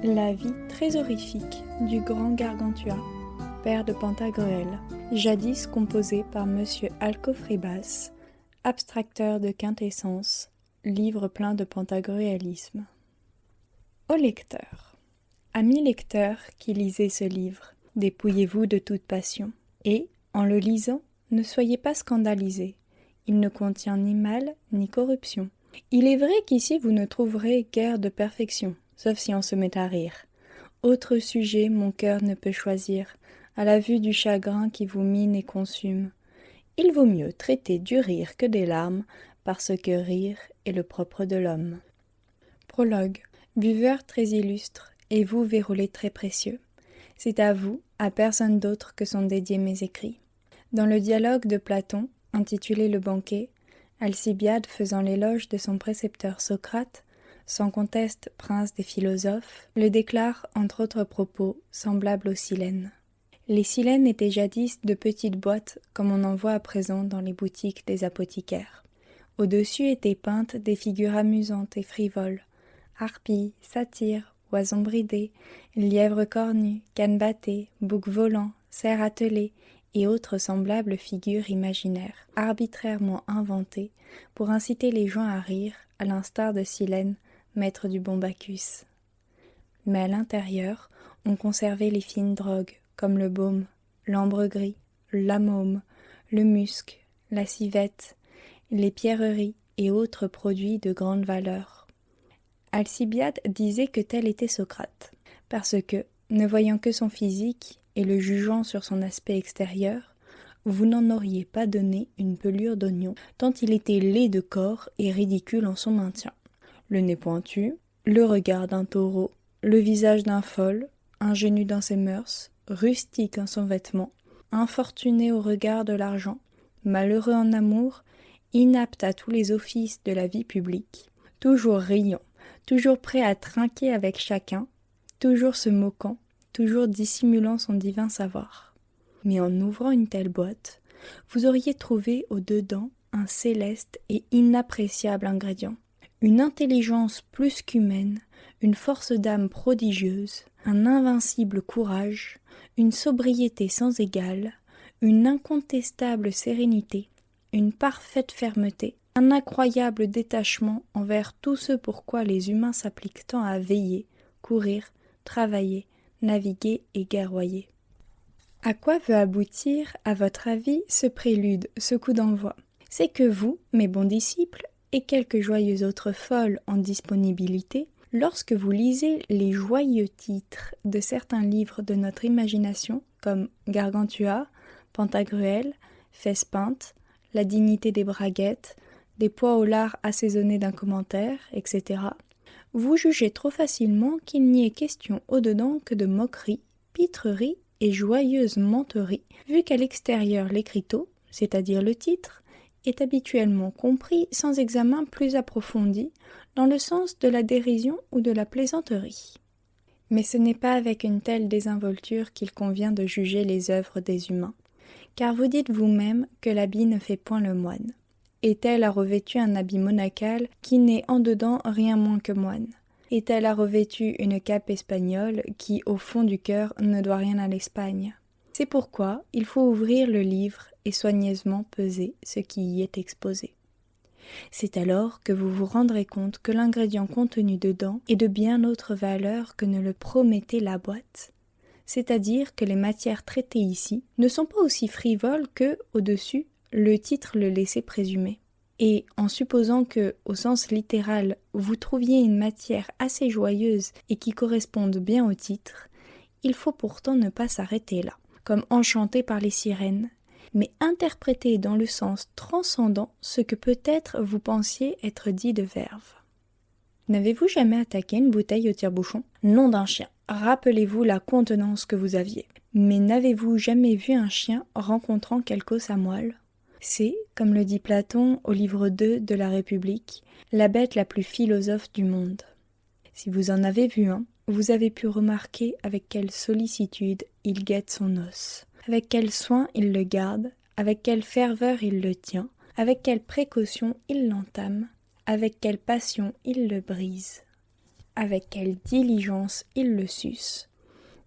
La vie très horrifique du grand Gargantua, père de Pantagruel, jadis composé par Monsieur Alcofribas, abstracteur de quintessence, livre plein de pantagruélisme. Ô lecteur, amis lecteurs qui lisez ce livre, dépouillez-vous de toute passion, et, en le lisant, ne soyez pas scandalisés. Il ne contient ni mal ni corruption. Il est vrai qu'ici vous ne trouverez guère de perfection, sauf si on se met à rire. Autre sujet mon cœur ne peut choisir, à la vue du chagrin qui vous mine et consume. Il vaut mieux traiter du rire que des larmes, parce que rire est le propre de l'homme. Prologue. Buveur très illustre, et vous vérolés très précieux. C'est à vous, à personne d'autre que sont dédiés mes écrits. Dans le dialogue de Platon, intitulé Le banquet, Alcibiade faisant l'éloge de son précepteur Socrate, sans conteste prince des philosophes, le déclare entre autres propos semblables aux silènes. Les silènes étaient jadis de petites boîtes comme on en voit à présent dans les boutiques des apothicaires. Au-dessus étaient peintes des figures amusantes et frivoles, harpies, satyres, oisons bridées, lièvres cornus, cannes battées, boucs volants, cerfs attelés, et autres semblables figures imaginaires, arbitrairement inventées pour inciter les gens à rire, à l'instar de Silène, maître du bon Bacchus. Mais à l'intérieur, on conservait les fines drogues, comme le baume, l'ambre gris, l'amaume, le musc, la civette, les pierreries et autres produits de grande valeur. Alcibiade disait que tel était Socrate, parce que, ne voyant que son physique, et le jugeant sur son aspect extérieur, vous n'en auriez pas donné une pelure d'oignon, tant il était laid de corps et ridicule en son maintien. Le nez pointu, le regard d'un taureau, le visage d'un fol, ingénu dans ses mœurs, rustique en son vêtement, infortuné au regard de l'argent, malheureux en amour, inapte à tous les offices de la vie publique, toujours riant, toujours prêt à trinquer avec chacun, toujours se moquant, toujours dissimulant son divin savoir. Mais en ouvrant une telle boîte, vous auriez trouvé au-dedans un céleste et inappréciable ingrédient, une intelligence plus qu'humaine, une force d'âme prodigieuse, un invincible courage, une sobriété sans égale, une incontestable sérénité, une parfaite fermeté, un incroyable détachement envers tout ce pour quoi les humains s'appliquent tant à veiller, courir, travailler, naviguer et guerroyer. À quoi veut aboutir, à votre avis, ce prélude, ce coup d'envoi? C'est que vous, mes bons disciples, et quelques joyeux autres folles en disponibilité, lorsque vous lisez les joyeux titres de certains livres de notre imagination, comme Gargantua, Pantagruel, Fesse peinte, La dignité des braguettes, Des pois au lard assaisonnés d'un commentaire, etc., vous jugez trop facilement qu'il n'y ait question au-dedans que de moqueries, pitreries et joyeuses menteries, vu qu'à l'extérieur l'écriteau, c'est-à-dire le titre, est habituellement compris sans examen plus approfondi, dans le sens de la dérision ou de la plaisanterie. Mais ce n'est pas avec une telle désinvolture qu'il convient de juger les œuvres des humains, car vous dites vous-même que l'habit ne fait point le moine. Est-elle a revêtu un habit monacal qui n'est en dedans rien moins que moine? Est-elle a revêtu une cape espagnole qui, au fond du cœur, ne doit rien à l'Espagne? C'est pourquoi il faut ouvrir le livre et soigneusement peser ce qui y est exposé. C'est alors que vous vous rendrez compte que l'ingrédient contenu dedans est de bien autre valeur que ne le promettait la boîte. C'est-à-dire que les matières traitées ici ne sont pas aussi frivoles que, au-dessus, le titre le laissait présumer. Et en supposant que, au sens littéral, vous trouviez une matière assez joyeuse et qui corresponde bien au titre, il faut pourtant ne pas s'arrêter là, comme enchanté par les sirènes, mais interpréter dans le sens transcendant ce que peut-être vous pensiez être dit de verve. N'avez-vous jamais attaqué une bouteille au tire-bouchon? Nom d'un chien. Rappelez-vous la contenance que vous aviez. Mais n'avez-vous jamais vu un chien rencontrant quelque os à moelle? C'est, comme le dit Platon au livre 2 de la République, la bête la plus philosophe du monde. Si vous en avez vu un, vous avez pu remarquer avec quelle sollicitude il guette son os, avec quel soin il le garde, avec quelle ferveur il le tient, avec quelle précaution il l'entame, avec quelle passion il le brise. avec quelle diligence il le suce.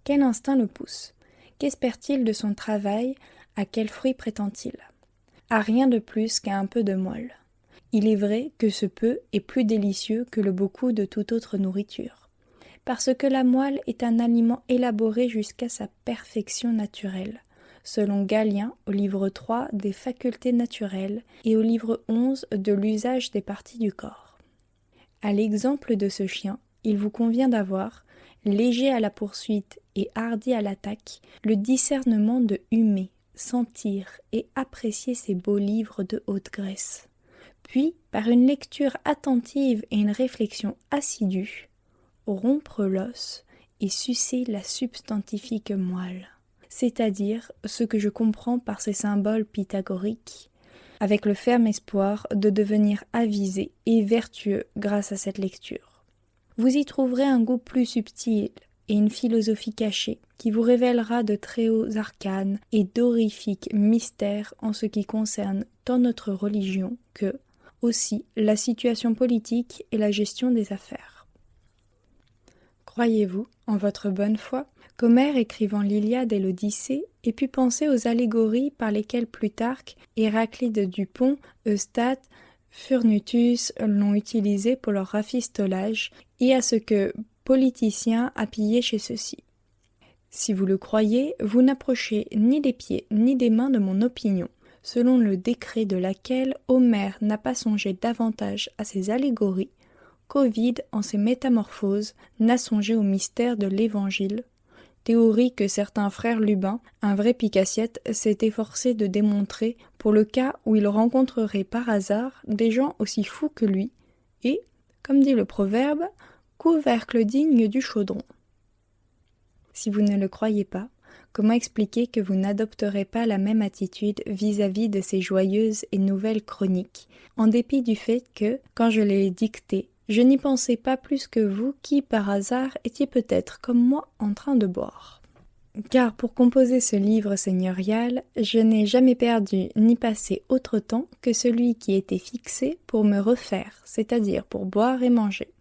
Quel instinct le pousse? Qu'espère-t-il de son travail? À quel fruit prétend-il? À rien de plus qu'à un peu de moelle. Il est vrai que ce peu est plus délicieux que le beaucoup de toute autre nourriture, parce que la moelle est un aliment élaboré jusqu'à sa perfection naturelle, selon Galien au livre 3 des facultés naturelles et au livre 11 de l'usage des parties du corps. À l'exemple de ce chien, il vous convient d'avoir, léger à la poursuite et hardi à l'attaque, le discernement de humer, sentir et apprécier ces beaux livres de haute graisse. Puis, par une lecture attentive et une réflexion assidue, rompre l'os et sucer la substantifique moelle, c'est-à-dire ce que je comprends par ces symboles pythagoriques, avec le ferme espoir de devenir avisé et vertueux grâce à cette lecture. Vous y trouverez un goût plus subtil et une philosophie cachée qui vous révélera de très hauts arcanes et d'horrifiques mystères en ce qui concerne tant notre religion que, aussi, la situation politique et la gestion des affaires. Croyez-vous, en votre bonne foi, qu'Homère, écrivant l'Iliade et l'Odyssée, ait pu penser aux allégories par lesquelles Plutarque, Héraclide du Pont, Eustate, Furnutus l'ont utilisé pour leur rafistolage, et à ce que Politicien a pillé chez ceux-ci? Si vous le croyez, vous n'approchez ni des pieds ni des mains de mon opinion, selon le décret de laquelle Homère n'a pas songé davantage à ses allégories qu'Ovide, en ses métamorphoses, n'a songé au mystère de l'Évangile, théorie que certains frères Lubin, un vrai pique-assiette, s'est efforcé de démontrer pour le cas où il rencontrerait par hasard des gens aussi fous que lui, et, comme dit le proverbe, couvercle digne du chaudron. Si vous ne le croyez pas, comment expliquer que vous n'adopterez pas la même attitude vis-à-vis de ces joyeuses et nouvelles chroniques, en dépit du fait que, quand je les dictais, je n'y pensais pas plus que vous qui, par hasard, étiez peut-être, comme moi, en train de boire. Car pour composer ce livre seigneurial, je n'ai jamais perdu ni passé autre temps que celui qui était fixé pour me refaire, c'est-à-dire pour boire et manger.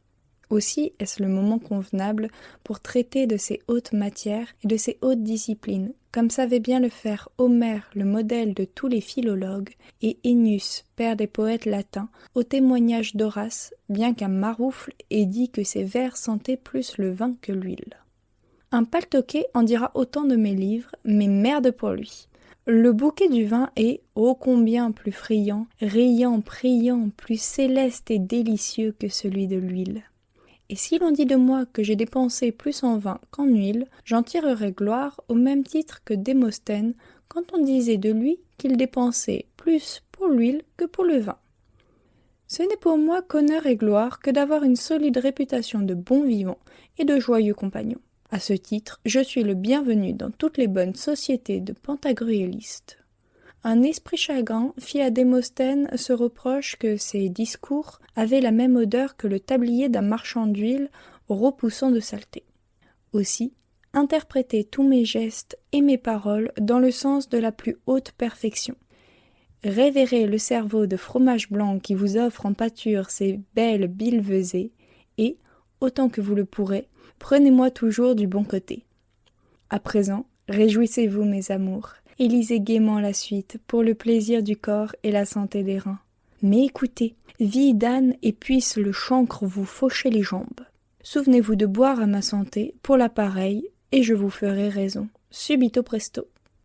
Aussi est-ce le moment convenable pour traiter de ces hautes matières et de ces hautes disciplines, comme savait bien le faire Homère, le modèle de tous les philologues, et Ennius, père des poètes latins, au témoignage d'Horace, bien qu'un maroufle ait dit que ses vers sentaient plus le vin que l'huile. Un paltoquet en dira autant de mes livres, mais merde pour lui. Le bouquet du vin est, ô combien plus friand, riant, priant, plus céleste et délicieux que celui de l'huile. Et si l'on dit de moi que j'ai dépensé plus en vin qu'en huile, j'en tirerai gloire au même titre que Démosthène quand on disait de lui qu'il dépensait plus pour l'huile que pour le vin. Ce n'est pour moi qu'honneur et gloire que d'avoir une solide réputation de bon vivant et de joyeux compagnon. À ce titre, je suis le bienvenu dans toutes les bonnes sociétés de pantagruélistes. Un esprit chagrin fit à Démosthène ce reproche que ses discours avaient la même odeur que le tablier d'un marchand d'huile repoussant de saleté. Aussi, interprétez tous mes gestes et mes paroles dans le sens de la plus haute perfection. Révérez le cerveau de fromage blanc qui vous offre en pâture ces belles billevesées et, autant que vous le pourrez, prenez-moi toujours du bon côté. À présent, réjouissez-vous, mes amours, et lisez gaiement la suite pour le plaisir du corps et la santé des reins. Mais écoutez, vie d'âne et puisse le chancre vous faucher les jambes. Souvenez-vous de boire à ma santé pour la pareille, et je vous ferai raison. Subito presto.